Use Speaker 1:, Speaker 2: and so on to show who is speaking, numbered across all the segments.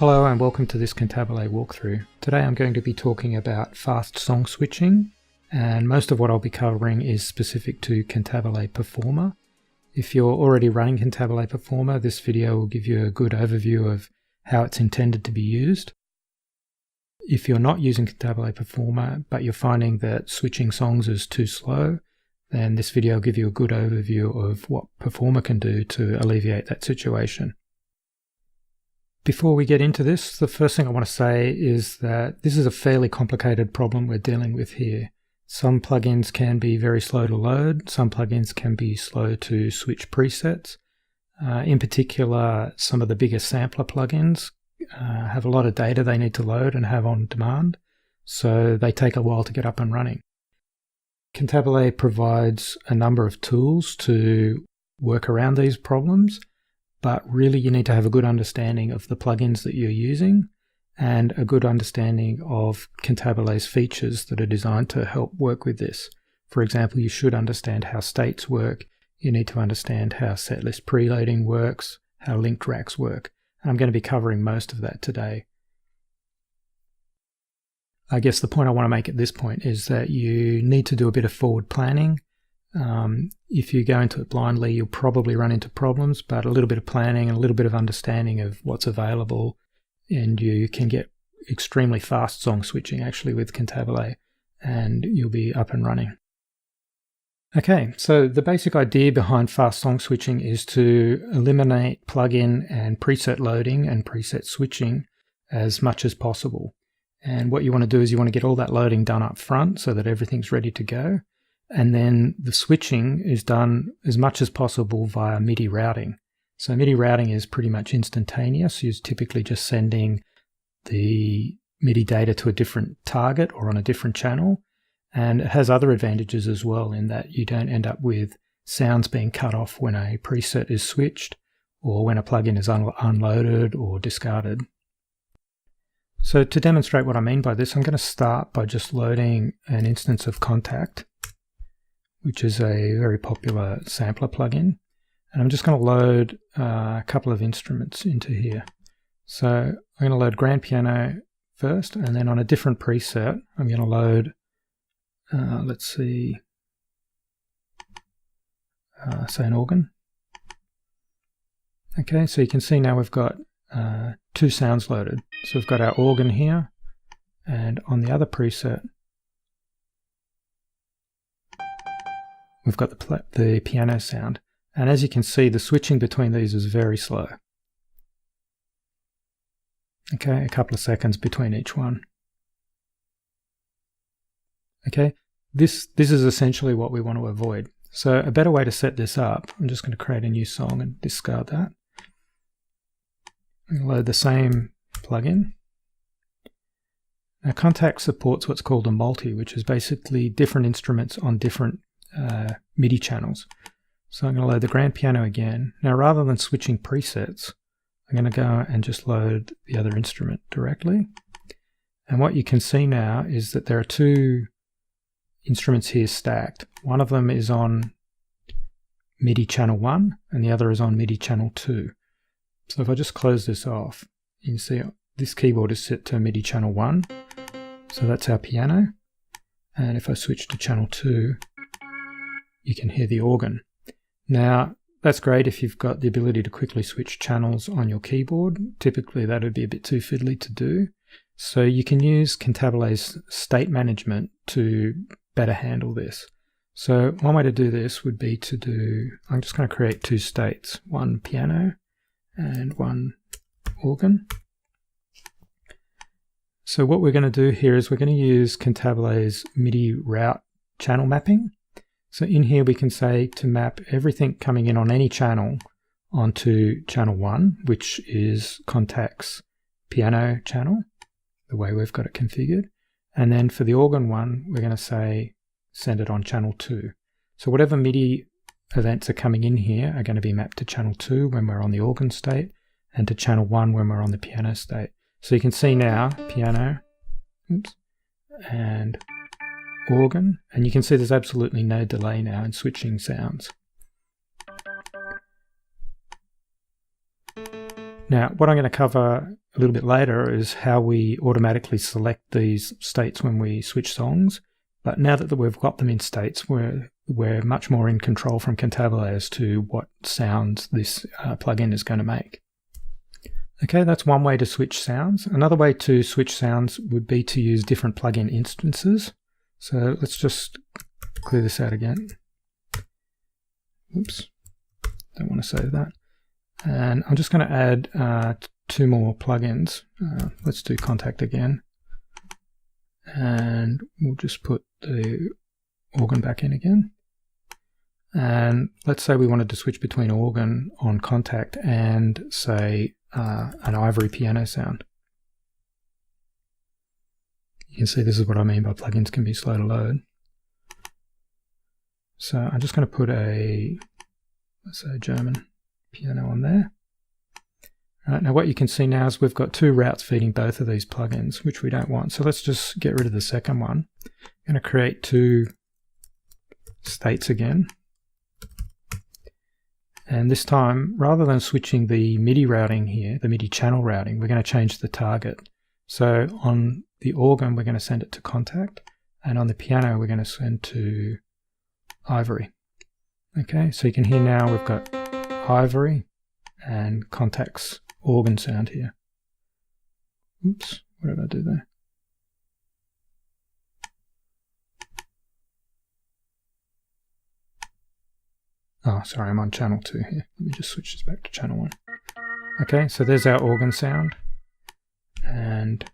Speaker 1: Hello and welcome to this Cantabile walkthrough. Today I'm going to be talking about fast song switching, and most of what I'll be covering is specific to Cantabile Performer. If you're already running Cantabile Performer, this video will give you a good overview of how it's intended to be used. If you're not using Cantabile Performer, but you're finding that switching songs is too slow, then this video will give you a good overview of what Performer can do to alleviate that situation. Before we get into this, the first thing I want to say is that this is a fairly complicated problem we're dealing with here. Some plugins can be very slow to load, some plugins can be slow to switch presets. In particular, some of the bigger sampler plugins have a lot of data they need to load and have on demand, so they take a while to get up and running. Cantabile provides a number of tools to work around these problems, but really you need to have a good understanding of the plugins that you're using and a good understanding of Cantabile's features that are designed to help work with this. For example, you should understand how states work, you need to understand how setlist preloading works, how linked racks work, and I'm going to be covering most of that today. I guess the point I want to make at this point is that you need to do a bit of forward planning. If you go into it blindly, you'll probably run into problems, but a little bit of planning and a little bit of understanding of what's available, and you can get extremely fast song switching actually with Cantabile, and you'll be up and running. Okay, so the basic idea behind fast song switching is to eliminate plugin and preset loading and preset switching as much as possible. And what you want to do is you want to get all that loading done up front so that everything's ready to go. And then the switching is done as much as possible via MIDI routing. So MIDI routing is pretty much instantaneous. You're typically just sending the MIDI data to a different target or on a different channel. And it has other advantages as well in that you don't end up with sounds being cut off when a preset is switched or when a plugin is unloaded or discarded. So to demonstrate what I mean by this, I'm going to start by just loading an instance of Kontakt, which is a very popular sampler plugin. And I'm just going to load a couple of instruments into here. So I'm going to load grand piano first, and then on a different preset, I'm going to load, let's see, say an organ. Okay, so you can see now we've got two sounds loaded. So we've got our organ here, and on the other preset, we've got the piano sound. And as you can see, the switching between these is very slow. Okay, a couple of seconds between each one. Okay, this is essentially what we want to avoid. So a better way to set this up, I'm just going to create a new song and discard that. I'm going to load the same plugin. Now Kontakt supports what's called a multi, which is basically different instruments on different MIDI channels. So I'm going to load the grand piano again. Now rather than switching presets, I'm going to go and just load the other instrument directly. And what you can see now is that there are two instruments here stacked. One of them is on MIDI channel 1 and the other is on MIDI channel 2. So if I just close this off, you can see this keyboard is set to MIDI channel 1. So that's our piano. And if I switch to channel 2, you can hear the organ. Now, that's great if you've got the ability to quickly switch channels on your keyboard. Typically, that would be a bit too fiddly to do. So you can use Cantabile's state management to better handle this. So one way to do this would be to do, I'm just going to create two states, one piano and one organ. So what we're going to do here is we're going to use Cantabile's MIDI route channel mapping. So in here we can say to map everything coming in on any channel onto channel 1, which is Kontakt's piano channel, the way we've got it configured. And then for the organ one, we're going to say send it on channel 2. So whatever MIDI events are coming in here are going to be mapped to channel 2 when we're on the organ state and to channel 1 when we're on the piano state. So you can see now piano, and organ, and you can see there's absolutely no delay now in switching sounds. Now, what I'm going to cover a little bit later is how we automatically select these states when we switch songs. But now that we've got them in states, we're much more in control from Cantabile as to what sounds this plugin is going to make. Okay, that's one way to switch sounds. Another way to switch sounds would be to use different plugin instances. So let's just clear this out again. Oops, don't want to save that. And I'm just going to add 2 more plugins. Let's do Contact again. And we'll just put the organ back in again. And let's say we wanted to switch between organ on Contact and, say, an ivory piano sound. You can see this is what I mean by plugins can be slow to load. So I'm just going to put a, let's say, German piano on there. All right, now what you can see now is we've got 2 routes feeding both of these plugins, which we don't want. So let's just get rid of the second one. I'm going to create 2 states again. And this time, rather than switching the MIDI routing here, the MIDI channel routing, we're going to change the target. So on the organ, we're going to send it to Contact, and on the piano, we're going to send to ivory. Okay, so you can hear now we've got ivory and Contact's organ sound here. Oops, what did I do there? Oh, sorry, I'm on channel 2 here. Let me just switch this back to channel 1. Okay, so there's our organ sound, and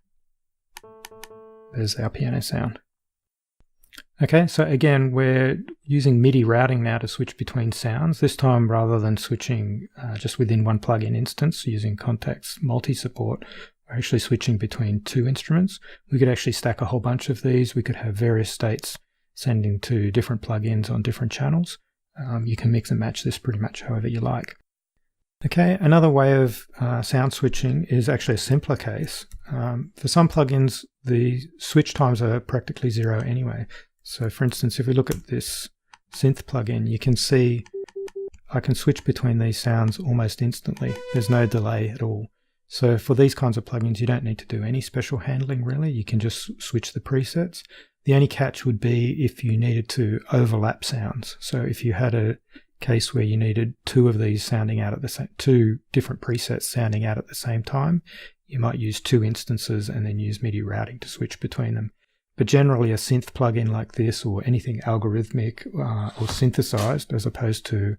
Speaker 1: there's our piano sound. Okay, so again, we're using MIDI routing now to switch between sounds. This time, rather than switching just within one plugin instance using Contact's multi-support, we're actually switching between 2 instruments. We could actually stack a whole bunch of these. We could have various states sending to different plugins on different channels. You can mix and match this pretty much however you like. Okay, another way of sound switching is actually a simpler case. For some plugins, the switch times are practically 0 anyway. So for instance, if we look at this synth plugin, you can see I can switch between these sounds almost instantly. There's no delay at all. So for these kinds of plugins, you don't need to do any special handling really. You can just switch the presets. The only catch would be if you needed to overlap sounds. So if you had a case where you needed 2 of these sounding out at the same, 2 different presets sounding out at the same time, you might use 2 instances and then use MIDI routing to switch between them. But generally a synth plugin like this, or anything algorithmic or synthesized as opposed to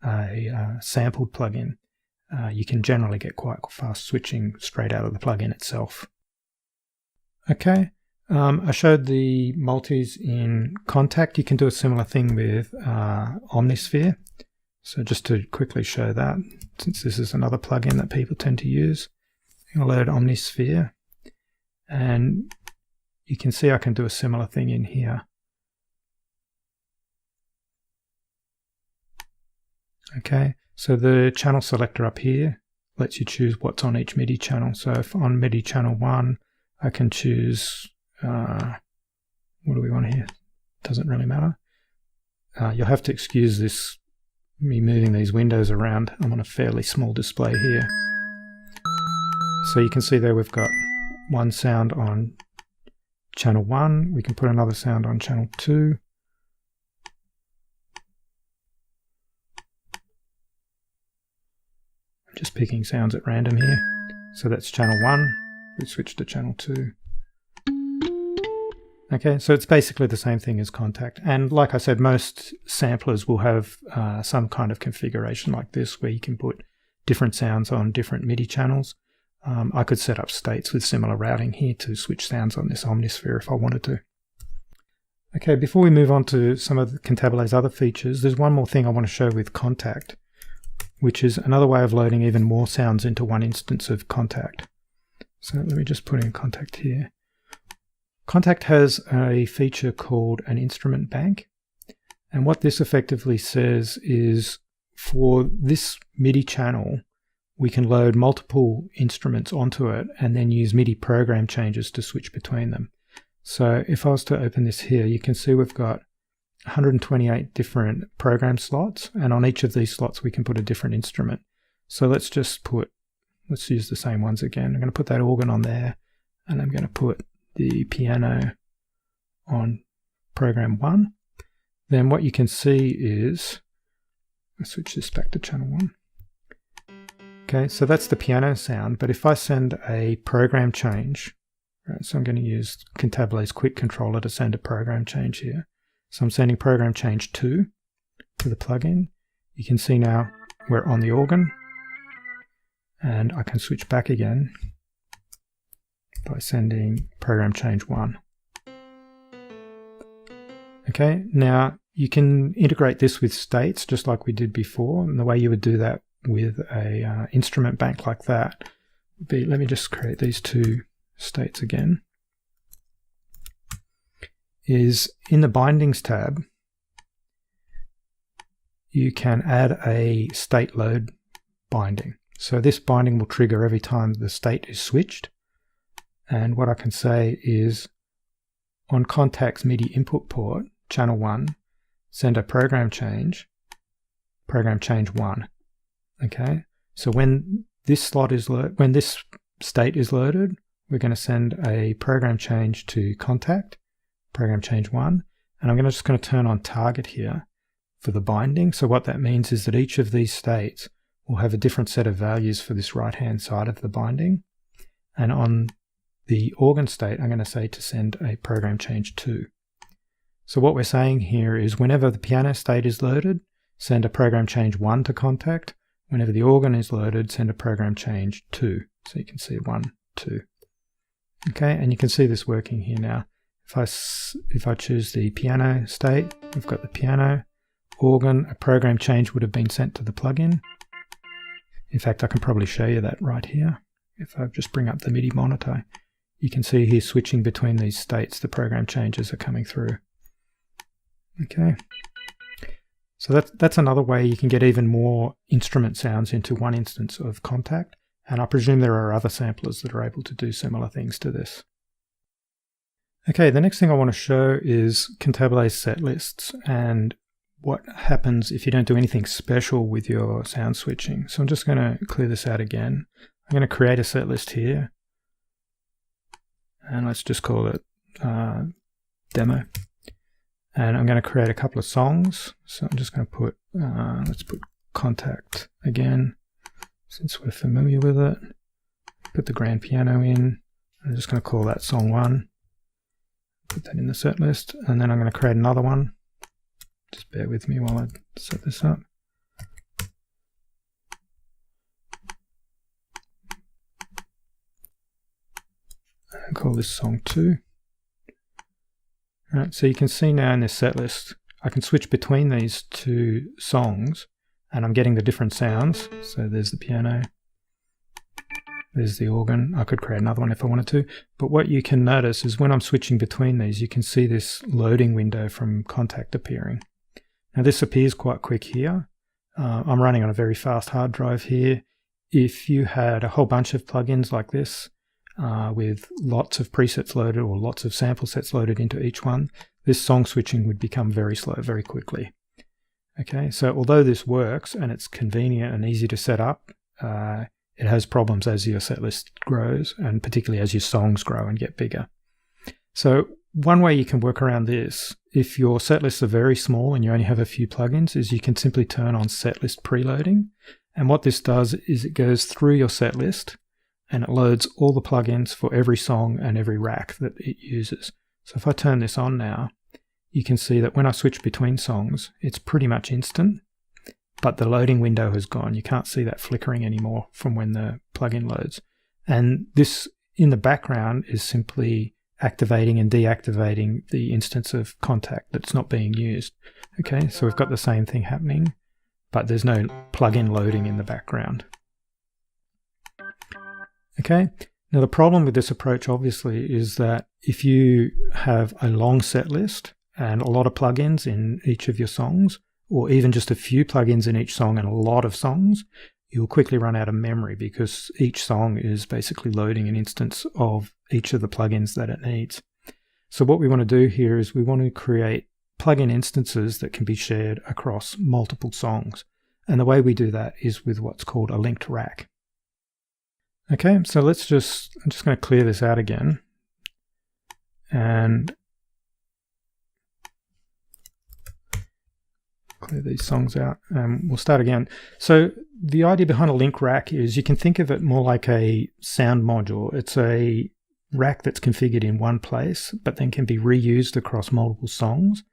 Speaker 1: a sampled plugin, you can generally get quite fast switching straight out of the plugin itself. Okay. I showed the multis in Contact. You can do a similar thing with Omnisphere. So just to quickly show that, since this is another plugin that people tend to use, I'll load Omnisphere, and you can see I can do a similar thing in here. Okay, so the channel selector up here lets you choose what's on each MIDI channel. So if on MIDI channel 1, I can choose what do we want here? Doesn't really matter. You'll have to excuse this, me moving these windows around. I'm on a fairly small display here. So you can see there we've got one sound on channel 1. We can put another sound on channel 2. I'm just picking sounds at random here. So that's channel 1. We switch to channel 2. Okay, so it's basically the same thing as Contact. And like I said, most samplers will have some kind of configuration like this where you can put different sounds on different MIDI channels. I could set up states with similar routing here to switch sounds on this Omnisphere if I wanted to. Okay, before we move on to some of Cantabile's other features, there's one more thing I want to show with Contact, which is another way of loading even more sounds into one instance of Contact. So let me just put in Contact here. Contact has a feature called an instrument bank, and what this effectively says is for this MIDI channel we can load multiple instruments onto it and then use MIDI program changes to switch between them. So if I was to open this here, you can see we've got 128 different program slots, and on each of these slots we can put a different instrument. So let's just put let's use the same ones again. I'm going to put that organ on there, and I'm going to put the piano on program 1. Then what you can see is, let's switch this back to channel 1. Okay, so that's the piano sound, but if I send a program change, right, so I'm going to use Cantabile's quick controller to send a program change here. So I'm sending program change 2 to the plugin. You can see now we're on the organ, and I can switch back again by sending program change 1. Okay, now you can integrate this with states just like we did before, and the way you would do that with a instrument bank like that would be, let me just create these 2 states again, is in the bindings tab you can add a state load binding. So this binding will trigger every time the state is switched, and what I can say is on contact's MIDI input port, channel 1, send a program change 1. Okay, so when this slot is when this state is loaded, we're going to send a program change to contact, program change 1, and I'm just going to turn on target here for the binding. So what that means is that each of these states will have a different set of values for this right hand side of the binding, and on the organ state I'm going to say to send a program change 2. So what we're saying here is whenever the piano state is loaded, send a program change 1 to contact. Whenever the organ is loaded, send a program change 2. So you can see 1, 2. Okay, and you can see this working here now. If I choose the piano state, we've got the piano, organ, a program change would have been sent to the plugin. In fact, I can probably show you that right here. If I just bring up the MIDI monitor, you can see here switching between these states, the program changes are coming through. Okay, so that's another way you can get even more instrument sounds into one instance of Contact, and I presume there are other samplers that are able to do similar things to this. Okay, the next thing I want to show is Cantabile's set lists and what happens if you don't do anything special with your sound switching. So I'm just going to clear this out again. I'm going to create a set list here, and let's just call it demo. And I'm going to create a couple of songs. So I'm just going to put, let's put Contact again, since we're familiar with it. Put the grand piano in. I'm just going to call that song 1. Put that in the set list, and then I'm going to create another one. Just bear with me while I set this up. And call this song 2. Right, so you can see now in this set list, I can switch between these 2 songs, and I'm getting the different sounds. So there's the piano, there's the organ. I could create another one if I wanted to, but what you can notice is when I'm switching between these, you can see this loading window from Contact appearing. Now this appears quite quick here. I'm running on a very fast hard drive here. If you had a whole bunch of plugins like this, with lots of presets loaded or lots of sample sets loaded into each one, this song switching would become very slow very quickly. Okay, so although this works and it's convenient and easy to set up, it has problems as your set list grows, and particularly as your songs grow and get bigger. So one way you can work around this, if your set lists are very small and you only have a few plugins, is you can simply turn on setlist preloading. And what this does is it goes through your set list and it loads all the plugins for every song and every rack that it uses. So if I turn this on now, you can see that when I switch between songs, it's pretty much instant, but the loading window has gone. You can't see that flickering anymore from when the plugin loads. And this in the background is simply activating and deactivating the instance of Contact that's not being used. Okay, so we've got the same thing happening, but there's no plugin loading in the background. Okay, now the problem with this approach obviously is that if you have a long set list and a lot of plugins in each of your songs, or even just a few plugins in each song and a lot of songs, you'll quickly run out of memory because each song is basically loading an instance of each of the plugins that it needs. So what we want to do here is we want to create plugin instances that can be shared across multiple songs. And the way we do that is with what's called a linked rack. Okay, so I'm just going to clear this out again and clear these songs out. We'll start again. So the idea behind a link rack is you can think of it more like a sound module. It's a rack that's configured in one place, but then can be reused across multiple songs.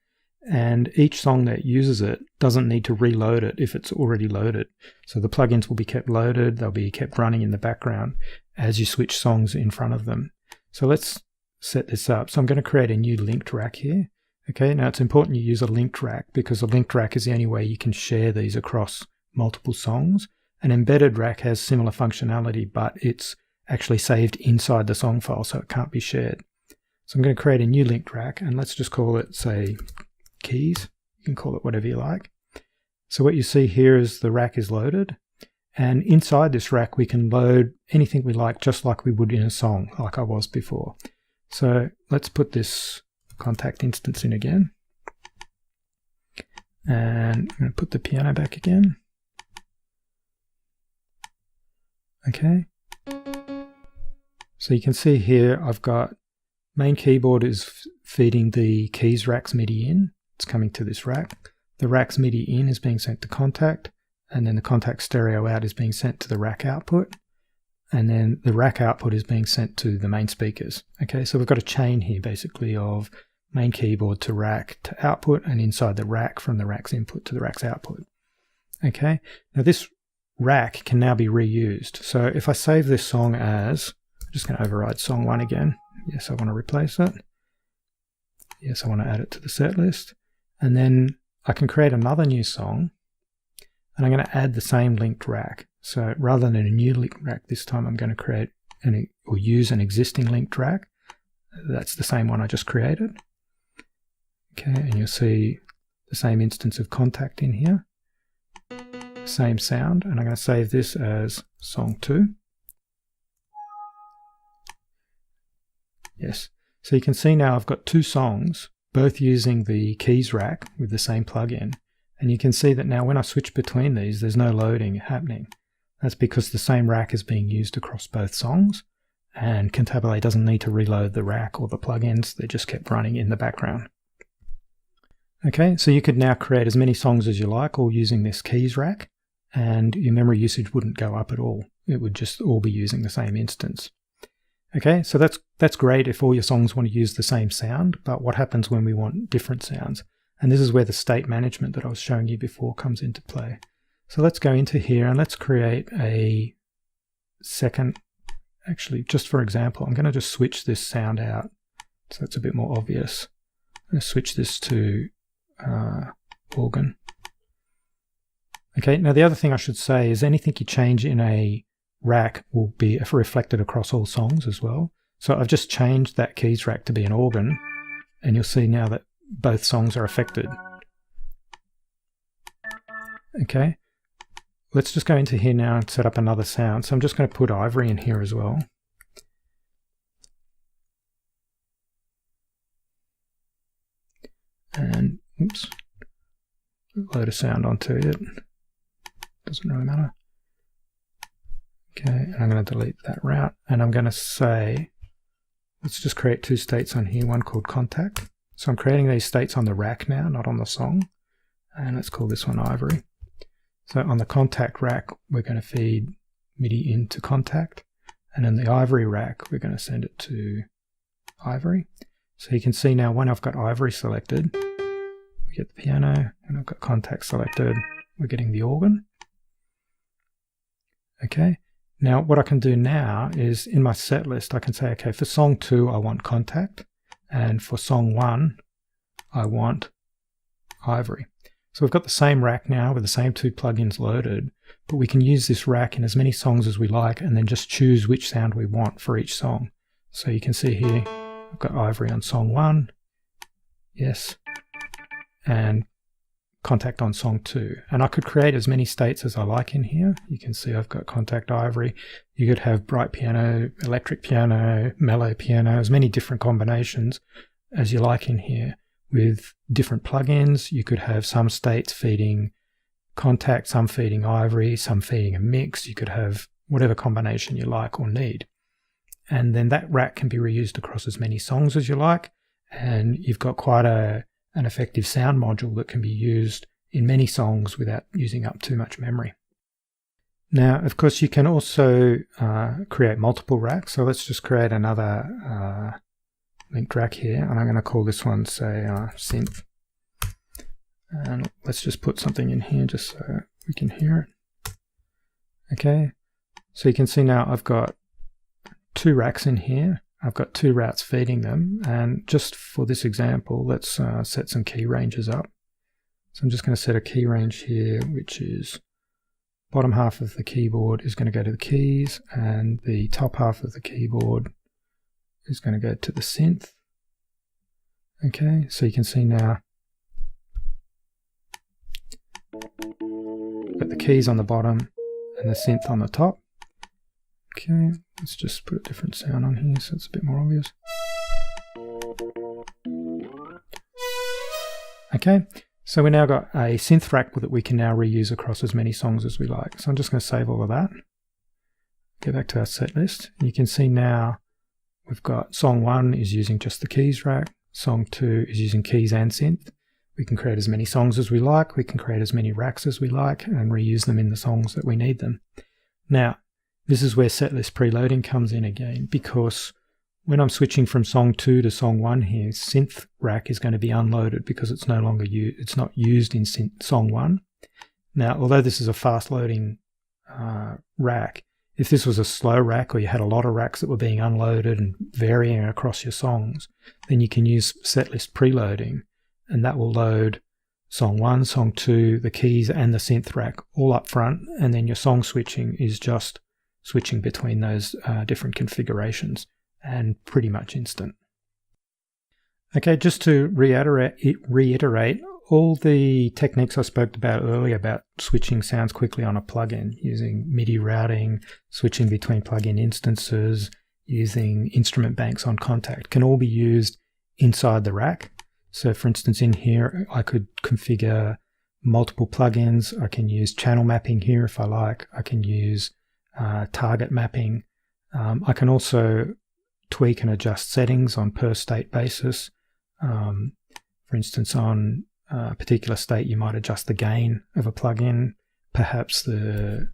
Speaker 1: And each song that uses it doesn't need to reload it if it's already loaded. So the plugins will be kept loaded, they'll be kept running in the background as you switch songs in front of them. So let's set this up. So I'm going to create a new linked rack here. Okay, now it's important you use a linked rack because a linked rack is the only way you can share these across multiple songs. An embedded rack has similar functionality, but it's actually saved inside the song file, so it can't be shared. So I'm going to create a new linked rack, and let's just call it, say, keys. You can call it whatever you like. So what you see here is the rack is loaded, and inside this rack we can load anything we like, just like we would in a song, like I was before. So let's put this contact instance in again, and I'm going to put the piano back again. Okay, so you can see here I've got main keyboard is feeding the keys rack's MIDI in. It's coming to this rack. The rack's MIDI in is being sent to contact, and then the contact stereo out is being sent to the rack output, and then the rack output is being sent to the main speakers. Okay, so we've got a chain here basically of main keyboard to rack to output, and inside the rack from the rack's input to the rack's output. Okay, now this rack can now be reused. So if I save this song as, I'm just going to override song 1 again. Yes, I want to replace it. Yes, I want to add it to the set list. And then I can create another new song, and I'm going to add the same linked rack. So rather than a new linked rack this time, I'm going to create or use an existing linked rack. That's the same one I just created. Okay, and you'll see the same instance of contact in here. Same sound, and I'm going to save this as song 2. Yes, so you can see now I've got 2 songs, both using the keys rack with the same plugin, and you can see that now when I switch between these, there's no loading happening. That's because the same rack is being used across both songs, and Cantabile doesn't need to reload the rack or the plugins, they're just kept running in the background. Okay, so you could now create as many songs as you like, all using this keys rack, and your memory usage wouldn't go up at all. It would just all be using the same instance. Okay, so that's great if all your songs want to use the same sound, but what happens when we want different sounds? And this is where the state management that I was showing you before comes into play. So let's go into here and let's create a second, actually just for example, I'm going to just switch this sound out so it's a bit more obvious. I'm going to switch this to organ. Okay, now the other thing I should say is anything you change in a rack will be reflected across all songs as well. So I've just changed that keys rack to be an organ, and you'll see now that both songs are affected. Okay, let's just go into here now and set up another sound. So I'm just going to put ivory in here as well. And oops, load a sound onto it. Doesn't really matter. Okay, and I'm going to delete that route, and I'm going to say, let's just create 2 states on here, one called contact. So I'm creating these states on the rack now, not on the song, and let's call this one ivory. So on the contact rack, we're going to feed MIDI into contact, and in the ivory rack, we're going to send it to ivory. So you can see now when I've got ivory selected, we get the piano, and I've got contact selected, we're getting the organ. Okay, now what I can do now is in my set list, I can say, okay, for song 2, I want contact, and for song 1, I want ivory. So we've got the same rack now with the same 2 plugins loaded, but we can use this rack in as many songs as we like and then just choose which sound we want for each song. So you can see here, I've got ivory on song 1, yes, and contact on song 2. And I could create as many states as I like in here. You can see I've got contact ivory. You could have bright piano, electric piano, mellow piano, as many different combinations as you like in here with different plugins. You could have some states feeding contact, some feeding ivory, some feeding a mix. You could have whatever combination you like or need. And then that rack can be reused across as many songs as you like, and you've got quite an effective sound module that can be used in many songs without using up too much memory. Now, of course, you can also create multiple racks. So let's just create another linked rack here, and I'm going to call this one, say, synth. And let's just put something in here just so we can hear it. Okay, so you can see now I've got 2 racks in here. I've got 2 routes feeding them, and just for this example, let's set some key ranges up. So I'm just going to set a key range here, which is bottom half of the keyboard is going to go to the keys, and the top half of the keyboard is going to go to the synth. Okay, so you can see now I've got the keys on the bottom and the synth on the top. Okay, let's just put a different sound on here so it's a bit more obvious. Okay, so we now got a synth rack that we can now reuse across as many songs as we like. So I'm just going to save all of that. Go back to our set list. You can see now we've got song 1 is using just the keys rack. Song 2 is using keys and synth. We can create as many songs as we like. We can create as many racks as we like and reuse them in the songs that we need them. Now, this is where setlist preloading comes in again, because when I'm switching from song 2 to song 1 here, synth rack is going to be unloaded because it's no longer it's not used in song 1. Now, although this is a fast loading rack, if this was a slow rack or you had a lot of racks that were being unloaded and varying across your songs, then you can use setlist preloading, and that will load song 1, song 2, the keys and the synth rack all up front, and then your song switching is just switching between those different configurations, and pretty much instant. Okay, just to reiterate all the techniques I spoke about earlier about switching sounds quickly on a plugin, using MIDI routing, switching between plugin instances, using instrument banks on Kontakt, can all be used inside the rack. So for instance, in here, I could configure multiple plugins. I can use channel mapping here if I like. I can use target mapping. I can also tweak and adjust settings on per state basis. For instance, on a particular state, you might adjust the gain of a plugin. Perhaps the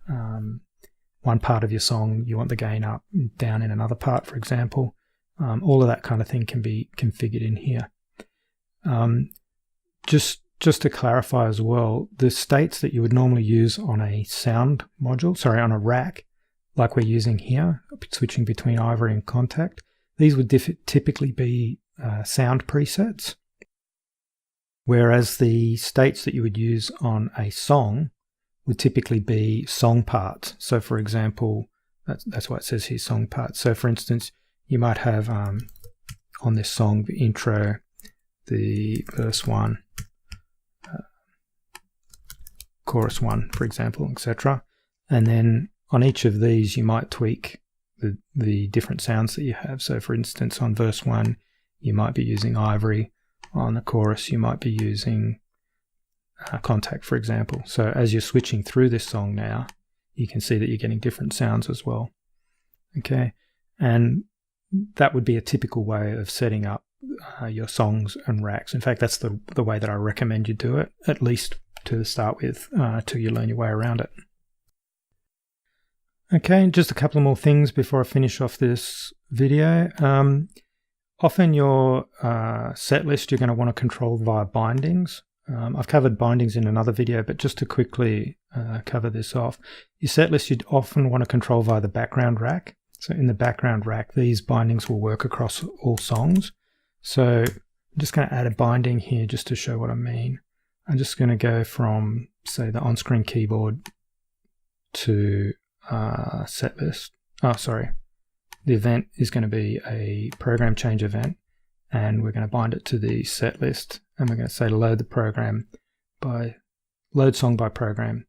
Speaker 1: one part of your song, you want the gain up, down in another part, for example. All of that kind of thing can be configured in here. Just to clarify as well, the states that you would normally use on a sound module, on a rack, like we're using here, switching between Ivory and Kontakt, these would typically be sound presets, whereas the states that you would use on a song would typically be song parts. So for example, that's why it says here song parts. So for instance, you might have on this song the intro, the verse 1, chorus 1, for example, etc. And then on each of these, you might tweak the different sounds that you have. So for instance, on verse 1, you might be using Ivory. On the chorus, you might be using Kontakt, for example. So as you're switching through this song now, you can see that you're getting different sounds as well. Okay, and that would be a typical way of setting up your songs and racks. In fact, that's the way that I recommend you do it, at least to start with, till you learn your way around it. Okay, just a couple of more things before I finish off this video. Often your set list you're going to want to control via bindings. I've covered bindings in another video, but just to quickly cover this off, your set list you'd often want to control via the background rack. So in the background rack, these bindings will work across all songs. So I'm just going to add a binding here just to show what I mean. I'm just going to go from, say, the on-screen keyboard to set list. The event is going to be a program change event, and we're going to bind it to the set list, and we're going to say load the program by load song by program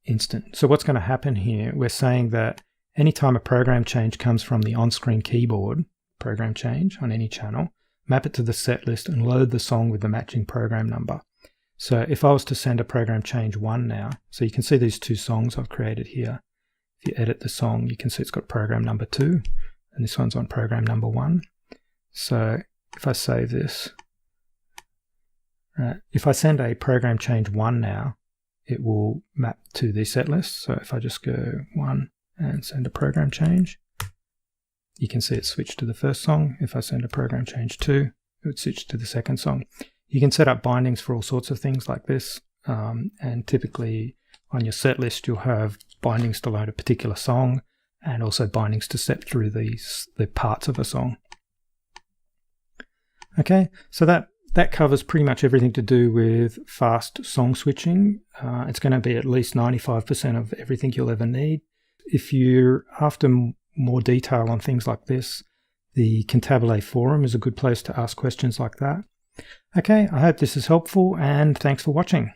Speaker 1: instant. So what's going to happen here, we're saying that anytime a program change comes from the on-screen keyboard, program change on any channel, map it to the set list and load the song with the matching program number. So if I was to send a program change 1 now, so you can see these 2 songs I've created here. If you edit the song, you can see it's got program number 2, and this one's on program number 1. So if I save this, if I send a program change 1 now, it will map to the set list. So if I just go 1 and send a program change, you can see it switched to the first song. If I send a program change 2, it would switch to the second song. You can set up bindings for all sorts of things like this, and typically on your set list you'll have bindings to load a particular song and also bindings to step through the parts of a song. Okay, so that covers pretty much everything to do with fast song switching. It's going to be at least 95% of everything you'll ever need. If you're after more detail on things like this, the Cantabile forum is a good place to ask questions like that. Okay, I hope this is helpful, and thanks for watching.